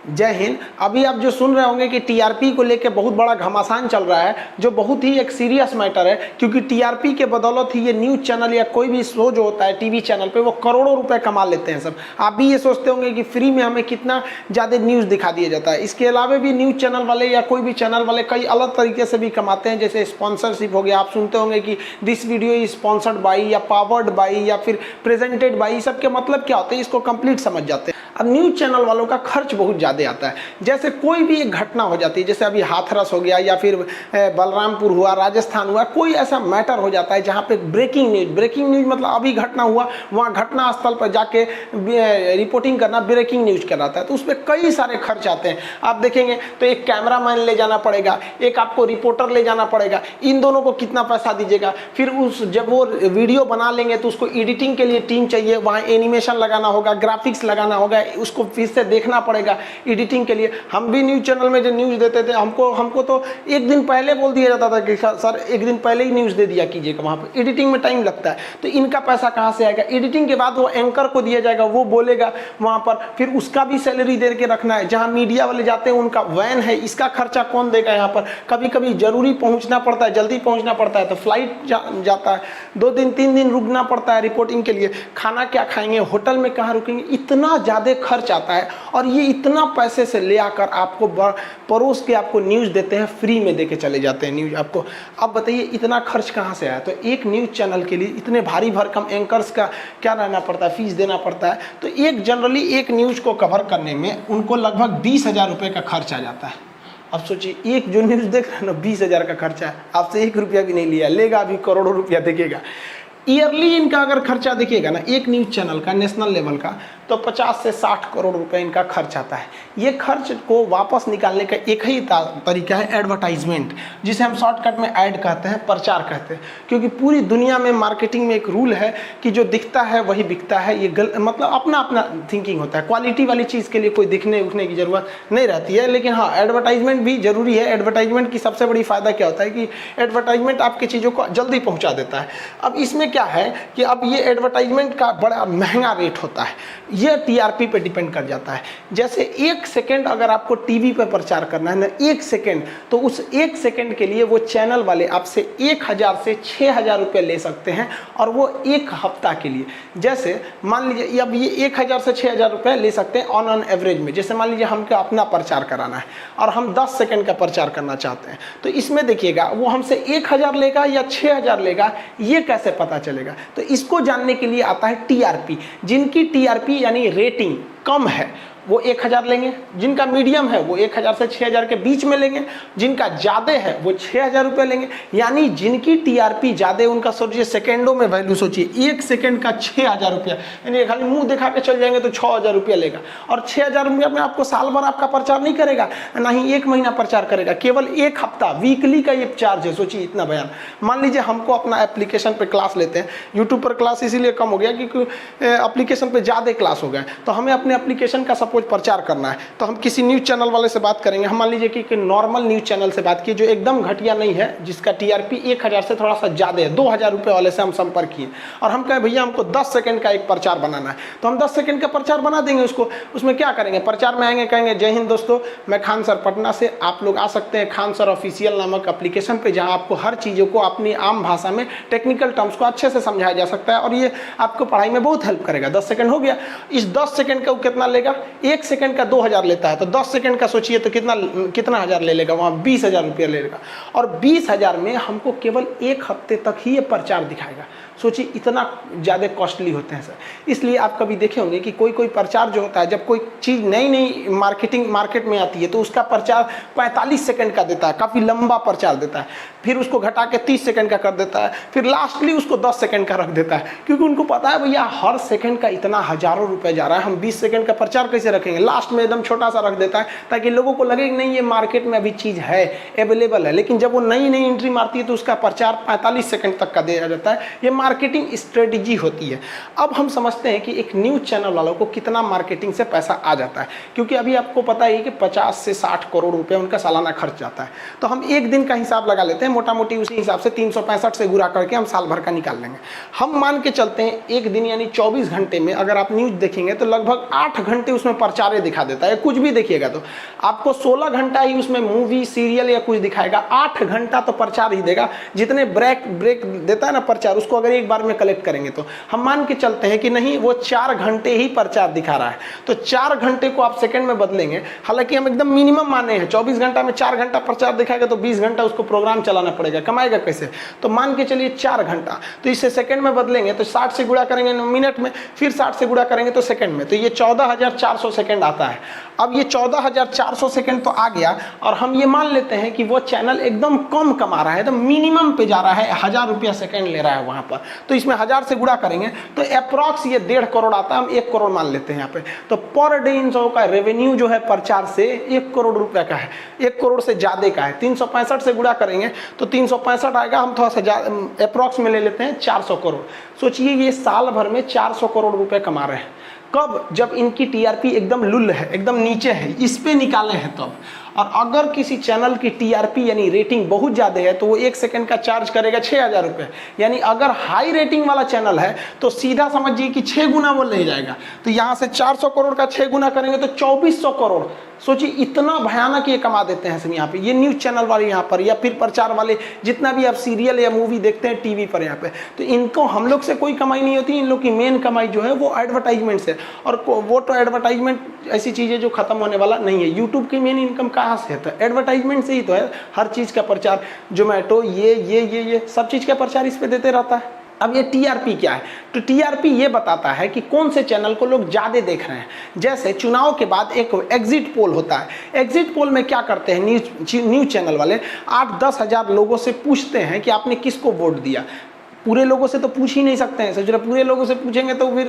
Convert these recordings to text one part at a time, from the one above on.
जय हिंद। अभी आप जो सुन रहे होंगे कि टीआरपी को लेकर बहुत बड़ा घमासान चल रहा है, जो बहुत ही एक सीरियस मैटर है, क्योंकि टीआरपी के बदौलत ही ये न्यूज़ चैनल या कोई भी शो जो होता है टीवी चैनल पे वो करोड़ों रुपए कमा लेते हैं सब। आप भी ये सोचते होंगे कि फ्री में हमें कितना ज़्यादा न्यूज़ दिखा दिया जाता है। इसके अलावा भी न्यूज़ चैनल वाले या कोई भी चैनल वाले कई अलग तरीके से भी कमाते हैं, जैसे स्पॉन्सरशिप हो गया। आप सुनते होंगे कि this video is sponsored by या पावर्ड बाई या फिर प्रेजेंटेड बाई। सबके मतलब क्या होते हैं इसको कंप्लीट समझ जाते हैं। अब न्यूज़ चैनल वालों का खर्च बहुत ज़्यादा आता है। जैसे कोई भी एक घटना हो जाती है, जैसे अभी हाथरस हो गया या फिर बलरामपुर हुआ, राजस्थान हुआ, कोई ऐसा मैटर हो जाता है जहाँ पे ब्रेकिंग न्यूज़ मतलब अभी घटना हुआ, वहाँ घटना स्थल पर जाके रिपोर्टिंग करना ब्रेकिंग न्यूज़ कराता है, तो उसमें कई सारे खर्च आते हैं। आप देखेंगे तो एक कैमरामैन ले जाना पड़ेगा, एक आपको रिपोर्टर ले जाना पड़ेगा, इन दोनों को कितना पैसा दीजिएगा। फिर जब वो वीडियो बना लेंगे तो उसको एडिटिंग के लिए टीम चाहिए, वहाँ एनिमेशन लगाना होगा, ग्राफिक्स लगाना होगा, उसको फिर से देखना पड़ेगा एडिटिंग के लिए। हम भी न्यूज़ चैनल में जो न्यूज़ देते थे, हमको तो एक दिन पहले बोल दिया जाता था कि सर एक दिन पहले ही न्यूज़ दे दिया कीजिएगा। वहाँ पर एडिटिंग में टाइम लगता है, तो इनका पैसा कहाँ से आएगा? एडिटिंग के बाद वो एंकर को दिया जाएगा, वो बोलेगा वहाँ पर, फिर उसका भी सैलरी दे के रखना है। जहाँ मीडिया वाले जाते हैं उनका वैन है, इसका खर्चा कौन देगा? यहाँ पर कभी कभी जरूरी पहुँचना पड़ता है, जल्दी पहुँचना पड़ता है तो फ्लाइट जाता है, 2 दिन 3 दिन रुकना पड़ता है रिपोर्टिंग के लिए। खाना क्या खाएंगे, होटल में कहाँ रुकेंगे, इतना ज़्यादा खर्च आता है। और ये इतना पैसे से ले आकर आपको परोस के आपको न्यूज़ देते हैं, फ्री में देके चले जाते हैं न्यूज़ आपको। अब बताइए इतना खर्च कहाँ से आया? तो एक न्यूज़ चैनल के लिए इतने भारी भरकम एंकर्स का क्या रहना पड़ता है, फीस देना पड़ता है। तो एक जनरली एक न्यूज़ को कवर करने में उनको लगभग 20,000 रुपये का खर्च आ जाता है। अब सोचिए एक जो न्यूज़ देख रहे हैं ना, 20,000 का खर्चा है, आपसे 1 रुपया भी नहीं लिया, लेगा अभी करोड़ों रुपया देखेगा। ईयरली इनका अगर खर्चा देखिएगा ना, एक न्यूज़ चैनल का नेशनल लेवल का, तो 50 से 60 करोड़ रुपए इनका खर्च आता है। ये खर्च को वापस निकालने का एक ही तरीका है, एडवर्टाइजमेंट, जिसे हम शॉर्टकट में ऐड कहते हैं, प्रचार कहते हैं। क्योंकि पूरी दुनिया में मार्केटिंग में एक रूल है कि जो दिखता है वही बिकता है। ये मतलब अपना अपना थिंकिंग होता है। क्वालिटी वाली चीज़ के लिए कोई दिखने उठने की ज़रूरत नहीं रहती है, लेकिन हाँ एडवर्टाइजमेंट भी ज़रूरी है। एडवर्टाइजमेंट की सबसे बड़ी फ़ायदा क्या होता है कि एडवर्टाइजमेंट आपकी चीज़ों को जल्दी पहुँचा देता है। अब इसमें क्या है कि अब ये एडवर्टाइजमेंट का बड़ा महंगा रेट होता है, ये टीआरपी पे डिपेंड कर जाता है। जैसे 1 सेकंड अगर आपको टीवी पे प्रचार करना है ना, 1 सेकंड, तो उस 1 सेकंड के लिए वो चैनल वाले आपसे 1000 से 6000 रुपये ले सकते हैं, और वो 1 हफ्ता के लिए। जैसे मान लीजिए अब ये 1000 से 6000 रुपये ले सकते हैं ऑन एवरेज में। जैसे मान लीजिए हमको अपना प्रचार कराना है और हम 10 सेकंड का प्रचार करना चाहते हैं, तो इसमें देखिएगा वो हमसे 1000 लेगा या 6000 लेगा, ये कैसे पता चलेगा? तो इसको जानने के लिए आता है टीआरपी। जिनकी टीआरपी यानी रेटिंग कम है वो 1000 लेंगे, जिनका मीडियम है वो 1000 से 6000 के बीच में लेंगे, जिनका ज़्यादा है वो 6000 रुपये लेंगे। यानी जिनकी टीआरपी ज़्यादा, उनका सोचिए सेकेंडों में वैल्यू सोचिए, 1 सेकंड का 6000 रुपया, यानी खाली मुंह दिखा के चल जाएंगे तो 6000 रुपया लेगा। और 6000 रुपया में आपको साल भर आपका प्रचार नहीं करेगा, ना ही 1 महीना प्रचार करेगा, केवल 1 हफ्ता वीकली का ये चार्ज है। सोचिए इतना बयान। मान लीजिए हमको अपना एप्लीकेशन पर क्लास लेते हैं, यूट्यूब पर क्लास इसीलिए कम हो गया क्योंकि एप्लीकेशन पर ज़्यादा क्लास हो गया, तो हमें अपने एप्लीकेशन का प्रचार करना है, तो हम किसी न्यूज़ चैनल वाले से बात करेंगे। हम मान लीजिए कि नॉर्मल न्यूज़ चैनल से बात की जो एकदम घटिया नहीं है, जिसका टीआरपी 1000 से थोड़ा सा ज़्यादा है, 2000 रुपये वाले से हम संपर्क किए और हम कहें भैया हमको 10 सेकंड का एक प्रचार बनाना है, तो हम 10 सेकंड का प्रचार बना देंगे उसको। उसमें क्या करेंगे, प्रचार में आएंगे, कहेंगे जय हिंद दोस्तों, मैं खान सर पटना से, आप लोग आ सकते हैं खान सर ऑफिशियल नामक एप्लीकेशन पर, जहाँ आपको हर चीज़ों को अपनी आम भाषा में टेक्निकल टर्म्स को अच्छे से समझाया जा सकता है और ये आपको पढ़ाई में बहुत हेल्प करेगा। 10 सेकंड हो गया। इस 10 सेकंड का वो कितना लेगा? 1 सेकंड का 2000 लेता है, तो 10 सेकंड का सोचिए तो कितना हजार ले लेगा? वहाँ 20,000 रुपया ले लेगा। और 20,000 में हमको केवल 1 हफ्ते तक ही ये प्रचार दिखाएगा। सोचिए इतना ज़्यादा कॉस्टली होते हैं सर। इसलिए आप कभी देखे होंगे कि कोई प्रचार जो होता है, जब कोई चीज़ नई मार्केट में आती है तो उसका प्रचार 45 सेकंड का देता है, काफ़ी लंबा प्रचार देता है, फिर उसको घटा के 30 सेकंड का कर देता है, फिर लास्टली उसको 10 सेकंड का रख देता है, क्योंकि उनको पता है भैया हर सेकंड का इतना हज़ारों रुपये जा रहा है, हम 20 सेकंड का प्रचार कैसे रखेंगे। लास्ट में एकदम छोटा सा रख देता है ताकि लोगों को लगे कि नहीं ये मार्केट में अभी चीज़ है, अवेलेबल है। लेकिन जब वो नई एंट्री मारती है तो उसका प्रचार 45 सेकंड तक का दिया जाता है। ये मार्केटिंग स्ट्रेटजी होती है। अब हम समझते हैं कि एक न्यूज़ चैनल वालों को कितना मार्केटिंग से पैसा आ जाता है, क्योंकि अभी आपको पता ही कि 50 से 60 करोड़ रुपए उनका सालाना खर्च जाता है। तो हम एक दिन का हिसाब लगा लेते हैं मोटा मोटी, उसी हिसाब से 365 से गुणा करके हम साल भर का निकाल लेंगे। हम मान के चलते हैं एक दिन यानी 24 घंटे में अगर आप न्यूज़ देखेंगे तो लगभग 8 घंटे उसमें प्रचारे दिखा देता है। कुछ भी देखिएगा तो आपको 16 घंटा ही उसमें मूवी सीरियल या कुछ दिखाएगा, 8 घंटा तो प्रचार ही देगा। जितने ब्रेक देता है ना प्रचार, उसको अगर एक बार में कलेक्ट करेंगे तो हम मान के चलते हैं कि नहीं वो 4 घंटे ही प्रचार दिखा रहा है, तो 4 घंटे को आप सेकंड में बदलेंगे। हालांकि हम एकदम मिनिमम माने हैं 24 घंटा में 4 घंटा प्रचार दिखाएगा तो 20 घंटा उसको प्रोग्राम चलाना पड़ेगा, कमाएगा कैसे? तो मान के चलिए 4 घंटा, तो इसे सेकंड में बदलेंगे तो 60 से गुणा करेंगे मिनट में, फिर 60 से गुणा करेंगे तो सेकंड में, तो ये 14,400 सेकंड आता है। अब ये 14,400 सेकंड तो आ गया, और हम ये मान लेते हैं कि वो चैनल एकदम कम कमा रहा है, एकदम मिनिमम पे जा रहा है, 1000 रुपया सेकंड ले रहा है वहां पर, तो इसमें 1000 से गुणा करेंगे तो अप्रॉक्स ये 1.5 करोड़ आता है। हम 1 करोड़ मान लेते हैं यहाँ पे, तो पर डे इन सबों का रेवेन्यू जो है प्रचार से 1 करोड़ रुपया का है, 1 करोड़ से ज्यादा का है। 365 से गुणा करेंगे तो 365 आएगा, हम थोड़ा सा अप्रॉक्स में ले लेते हैं 400 करोड़। सोचिए ये साल भर में 400 करोड़ रुपए कमा रहे हैं। कब? जब इनकी टीआरपी एकदम लुल है, एकदम नीचे है, इस पे निकाले हैं तब। और अगर किसी चैनल की टीआरपी यानी रेटिंग बहुत ज़्यादा है तो वो 1 सेकंड का चार्ज करेगा 6,000 रुपये। यानी अगर हाई रेटिंग वाला चैनल है तो सीधा समझिए कि 6 गुना वो ले जाएगा। तो यहाँ से 400 करोड़ का 6 गुना करेंगे तो 2400 करोड़। सोचिए इतना भयानक ये कमा देते हैं सब यहाँ पे, ये न्यूज़ चैनल वाले यहाँ पर, या फिर प्रचार वाले, जितना भी आप सीरियल या मूवी देखते हैं टीवी पर यहाँ पे, तो इनको हम लोग से कोई कमाई नहीं होती। इन लोग की मेन कमाई जो है वो एडवर्टाइजमेंट से, और वो तो एडवर्टाइजमेंट ऐसी चीज़ें जो खत्म होने वाला नहीं है। यूट्यूब की मेन इनकम कहाँ से है? तो एडवर्टाइजमेंट से ही तो है। हर चीज़ का प्रचार, जोमेटो, ये सब चीज़ का प्रचार इस पर देते रहता है। अब ये टीआरपी क्या है? तो टीआरपी ये बताता है कि कौन से चैनल को लोग ज़्यादा देख रहे हैं। जैसे चुनाव के बाद एक एग्जिट पोल होता है। एग्जिट पोल में क्या करते हैं न्यूज़ चैनल वाले, 8-10 हज़ार लोगों से पूछते हैं कि आपने किसको वोट दिया। पूरे लोगों से तो पूछ ही नहीं सकते हैं, सोच रहे पूरे लोगों से पूछेंगे तो फिर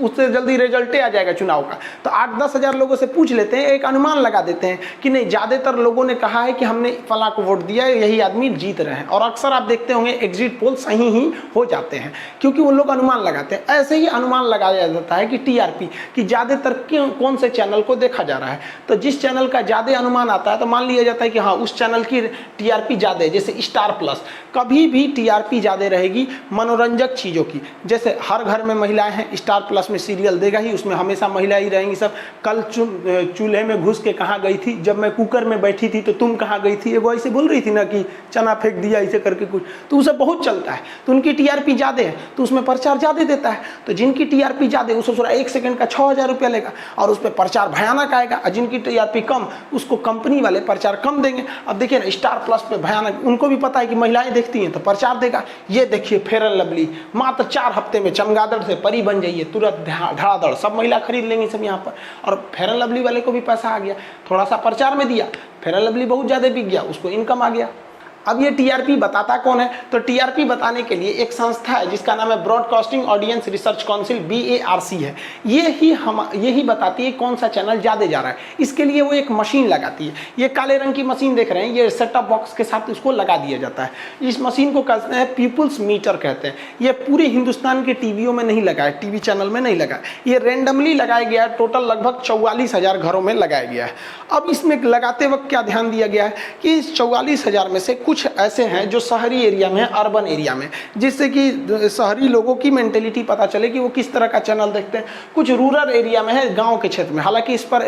उससे जल्दी रिजल्ट आ जाएगा चुनाव का। तो 8-10 हज़ार लोगों से पूछ लेते हैं, एक अनुमान लगा देते हैं कि नहीं ज़्यादातर लोगों ने कहा है कि हमने फला को वोट दिया है, यही आदमी जीत रहे हैं। और अक्सर आप देखते होंगे एग्जिट पोल सही ही हो जाते हैं, क्योंकि वो लोग अनुमान लगाते हैं। ऐसे ही अनुमान लगाया जाता है कि टीआरपी कि ज़्यादातर कौन से चैनल को देखा जा रहा है। तो जिस चैनल का ज़्यादा अनुमान आता है तो मान लिया जाता है कि हाँ उस चैनल की टीआरपी ज़्यादा है। जैसे स्टार प्लस, कभी भी टीआरपी ज़्यादा रहेगी मनोरंजक चीज़ों की। जैसे हर घर में महिलाएं हैं, स्टार प्लस में सीरियल देगा ही, उसमें हमेशा महिलाएं ही रहेंगी सब। कल चूल्हे में घुस के कहाँ गई थी, जब मैं कुकर में बैठी थी तो तुम कहाँ गई थी, वो ऐसे बोल रही थी ना कि चना फेंक दिया ऐसे करके कुछ, तो उसे बहुत चलता है। तो उनकी टीआरपी ज़्यादा है तो उसमें प्रचार ज़्यादा देता है। तो जिनकी टीआरपी ज़्यादा है उसको थोड़ा 1 सेकंड का 6,000 रुपया लेगा और उस पर प्रचार भयानक आएगा। और जिनकी टीआरपी कम उसको कंपनी वाले प्रचार कम देंगे। अब देखिए ना स्टार प्लस पे भयानक, उनको भी पता है कि महिलाएं देखती हैं तो प्रचार देगा। ये देखिए फेयर एंड लवली मात्र 4 हफ्ते में चमगादड़ से परी बन जाइए, तुरंत धड़ाधड़ सब महिला खरीद लेंगी सब यहाँ पर। और फेयर एंड लवली वाले को भी पैसा आ गया, थोड़ा सा प्रचार में दिया, फेयर एंड लवली बहुत ज़्यादा बिक गया, उसको इनकम आ गया। अब ये टीआरपी बताता कौन है? तो टीआरपी बताने के लिए एक संस्था है जिसका नाम है broadcasting audience research council, BARC है। यही बताती है कौन सा चैनल ज़्यादा जा रहा है। इसके लिए वो एक मशीन लगाती है। ये काले रंग की मशीन देख रहे हैं, ये सेट टॉप बॉक्स के साथ इसको लगा दिया जाता है। इस मशीन को कहते हैं पीपुल्स मीटर कहते हैं। ये पूरे हिंदुस्तान के टीवियों में नहीं लगा है, टीवी चैनल में नहीं लगा है, ये रेंडमली लगाया गया है। टोटल लगभग 44,000 घरों में लगाया गया है। अब इसमें लगाते वक्त क्या ध्यान दिया गया है कि इस 44,000 में से कुछ ऐसे हैं जो शहरी एरिया में है, अर्बन एरिया में, जिससे कि शहरी लोगों की मेंटेलिटी पता चले कि वो किस तरह का चैनल देखते हैं। कुछ रूरल एरिया में है, गांव के क्षेत्र में। हालांकि इस पर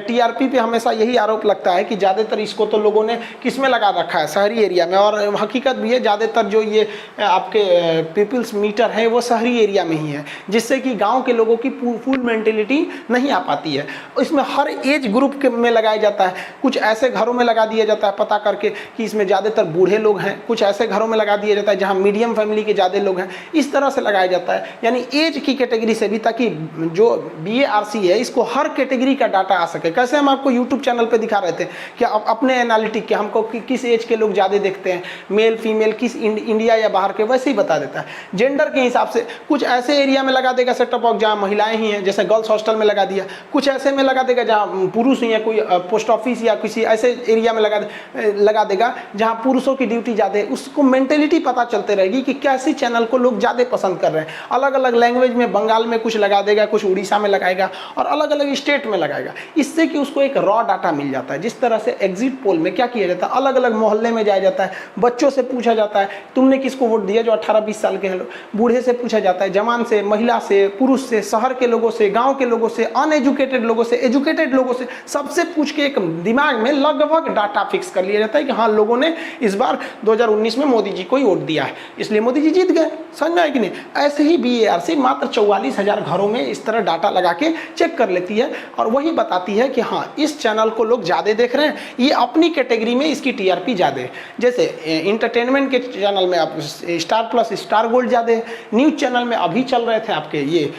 टीआरपी पे हमेशा यही आरोप लगता है कि ज़्यादातर इसको तो लोगों ने किस में लगा रखा है, शहरी एरिया में। और हकीकत भी है ज़्यादातर जो ये आपके पीपल्स मीटर है वो शहरी एरिया में ही है, जिससे कि गाँव के लोगों की फुल मेंटेलिटी नहीं आ पाती है। इसमें हर एज ग्रुप में लगाया जाता है। कुछ ऐसे घरों में लगा दिया जाता है पता करके कि इसमें ज़्यादातर बूढ़े लोग हैं, कुछ ऐसे घरों में लगा दिया जाता है जहां मीडियम फैमिली के ज़्यादा लोग हैं। इस तरह से लगाया जाता है, यानी एज की कैटेगरी से भी, ताकि जो BARC है इसको हर कैटेगरी का डाटा आ सके। कैसे हम आपको यूट्यूब चैनल पे दिखा रहे थे कि अपने एनालिटिक के हमको किस एज के लोग ज़्यादा देखते हैं, मेल फीमेल, किस इंडिया या बाहर के, वैसे ही बता देता है। जेंडर के हिसाब से कुछ ऐसे एरिया में लगा देगा सेटअप बॉक्स जहाँ महिलाएँ ही हैं, जैसे गर्ल्स हॉस्टल में लगा दिया। कुछ ऐसे में लगा देगा जहाँ पुरुष ही है, कोई पोस्ट ऑफिस या किसी ऐसे एरिया में लगा देगा जहाँ यहाँ पुरुषों की ड्यूटी ज़्यादा है, उसको मेंटेलिटी पता चलते रहेगी कि कैसी चैनल को लोग ज़्यादा पसंद कर रहे हैं। अलग अलग लैंग्वेज में, बंगाल में कुछ लगा देगा, कुछ उड़ीसा में लगाएगा और अलग अलग स्टेट में लगाएगा, इससे कि उसको एक रॉ डाटा मिल जाता है। जिस तरह से एग्जिट पोल में क्या किया जाता है, अलग अलग मोहल्ले में जाया जाता है, बच्चों से पूछा जाता है तुमने किसको वोट दिया जो 18-20 साल के हैं लोग, बूढ़े से पूछा जाता है, जवान से, महिला से, पुरुष से, शहर के लोगों से, गांव के लोगों से, अनएजुकेटेड लोगों से, एजुकेटेड लोगों से, सबसे पूछ के एक दिमाग में लगभग डाटा फिक्स कर लिया जाता है कि हाँ लोगों ने इस बार 2019 में मोदी जी को ही वोट दिया है, इसलिए मोदी जी जीत गए। समझ में आए कि नहीं? ऐसे ही BARC मात्र 44,000 घरों में इस तरह डाटा लगा के चेक कर लेती है और वही बताती है कि हाँ इस चैनल को लोग ज़्यादा देख रहे हैं, ये अपनी कैटेगरी में इसकी TRP ज़्यादा है। जैसे इंटरटेनमेंट के चैनल में आप स्टार प्लस, स्टार गोल्ड ज़्यादा है। न्यूज़ चैनल में अभी चल रहे थे आपके ये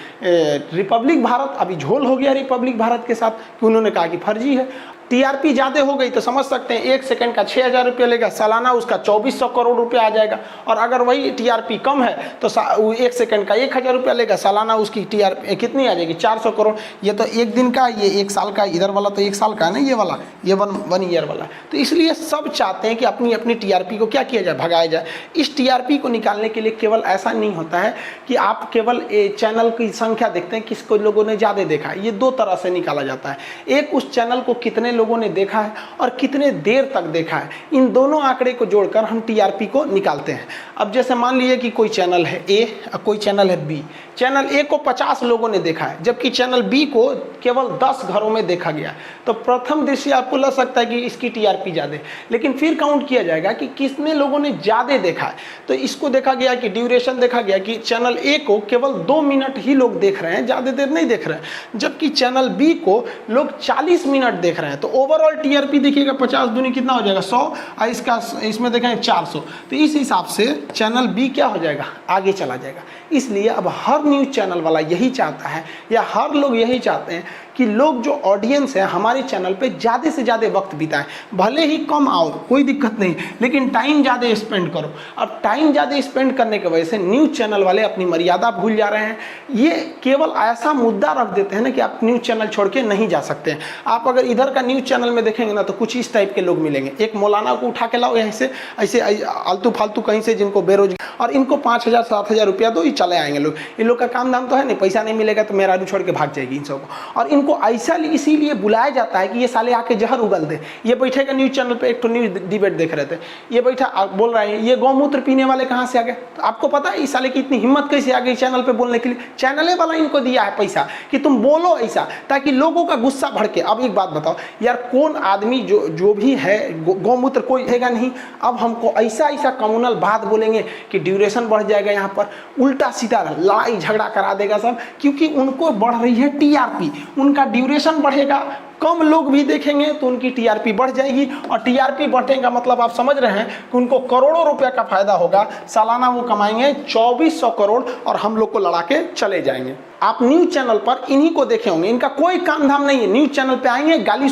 रिपब्लिक भारत, अभी झोल हो गया रिपब्लिक भारत के साथ कि उन्होंने कहा कि फर्जी है। TRP ज़्यादा हो गई तो समझ सकते हैं 1 सेकंड का 6,000 रुपये लेगा, सालाना उसका 2400 करोड़ रुपया आ जाएगा। और अगर वही TRP कम है तो 1 सेकंड का 1,000 रुपया लेगा, सालाना उसकी TRP कितनी आ जाएगी, 400 करोड़। ये तो एक दिन का, ये 1 साल का, इधर वाला तो 1 साल का है ना, ये वाला, ये वन ईयर वाला। तो इसलिए सब चाहते हैं कि अपनी अपनी TRP को क्या किया जाए, भगाया जाए। इस TRP को निकालने के लिए केवल ऐसा नहीं होता है कि आप केवल चैनल की संख्या देखते हैं, किसको लोगों ने ज़्यादा देखा है। ये 2 तरह से निकाला जाता है, एक उस चैनल को कितने लोगों ने देखा है और कितने देर तक देखा है। इन दोनों आंकड़े को जोड़कर हम TRP को निकालते हैं। अब जैसे मान लीजिए कि कोई चैनल है A और कोई चैनल है B। चैनल A को 50 लोगों ने देखा है जबकि चैनल B को केवल 10 घरों में देखा गया। तो प्रथम दृष्टि आपको लग सकता है कि इसकी TRP ज़्यादा है, लेकिन फिर काउंट किया जाएगा कि कितने लोगों ने ज़्यादा देखा है। तो इसको देखा गया कि ड्यूरेशन देखा गया कि चैनल A को केवल 2 मिनट ही लोग देख रहे हैं, ज़्यादा देर नहीं देख रहे हैं, जबकि चैनल B को लोग 40 मिनट देख रहे हैं। तो ओवरऑल TRP देखिएगा 50 दूनी कितना हो जाएगा, 100, और इसका इसमें देखेंगे 400। तो इस हिसाब से चैनल B क्या हो जाएगा, आगे चला जाएगा। इसलिए अब हर न्यूज़ चैनल वाला यही चाहता है या हर लोग यही चाहते हैं कि लोग जो ऑडियंस है हमारे चैनल पे ज़्यादा से ज़्यादा वक्त बिताएं। भले ही कम आओ कोई दिक्कत नहीं, लेकिन टाइम ज़्यादा स्पेंड करो। अब टाइम ज़्यादा स्पेंड करने की वजह से न्यूज़ चैनल वाले अपनी मर्यादा भूल जा रहे हैं। ये केवल ऐसा मुद्दा रख देते हैं ना कि आप न्यूज़ चैनल छोड़ के नहीं जा सकते हैं। आप अगर इधर का न्यूज़ चैनल में देखेंगे ना तो कुछ इस टाइप के लोग मिलेंगे। एक मौलाना को उठा के लाओ यहाँ से, ऐसे आलतू फालतू कहीं से, जिनको बेरोजगार, और इनको 5,000-7,000 रुपया दो, ये चले आएंगे लोग। इन लोग का काम धाम तो है नहीं, पैसा नहीं मिलेगा तो मेरा छोड़ के भाग जाएगी इन सबको। और इनको ऐसा इसीलिए बुलाया जाता है कि ये साले आके जहर उगल दे। ये बैठेगा न्यूज़ चैनल पे, एक तो न्यूज़ डिबेट देख रहे थे, ये बैठा बोल रहा है ये गौमूत्र पीने वाले कहाँ से आ गए। तो आपको पता है इस साले की इतनी हिम्मत कैसे आ गई चैनल पे बोलने के लिए। चैनल वाला इनको दिया है पैसा कि तुम बोलो ऐसा, ताकि लोगों का गुस्सा भड़के। अब एक बात बताओ यार, कौन आदमी जो भी है गौमूत्र कोई हैगा नहीं, अब हमको ऐसा कम्युनल बात बोलेंगे कि ड्यूरेशन बढ़ जाएगा, यहाँ पर उल्टा सीधा लड़ाई झगड़ा करा देगा सब, क्योंकि उनको बढ़ रही है TRP। उनका ड्यूरेशन बढ़ेगा, कम लोग भी देखेंगे तो उनकी TRP बढ़ जाएगी, और TRP बढ़ने का मतलब आप समझ रहे हैं कि उनको करोड़ों रुपया का फायदा होगा। सालाना वो कमाएंगे 2400 करोड़ और हम लोग को लड़ा के चले जाएंगे। आप न्यूज़ चैनल पर इन्हीं को देखे होंगे, इनका कोई काम धाम नहीं है। न्यूज़ चैनल पे आएंगे, गाली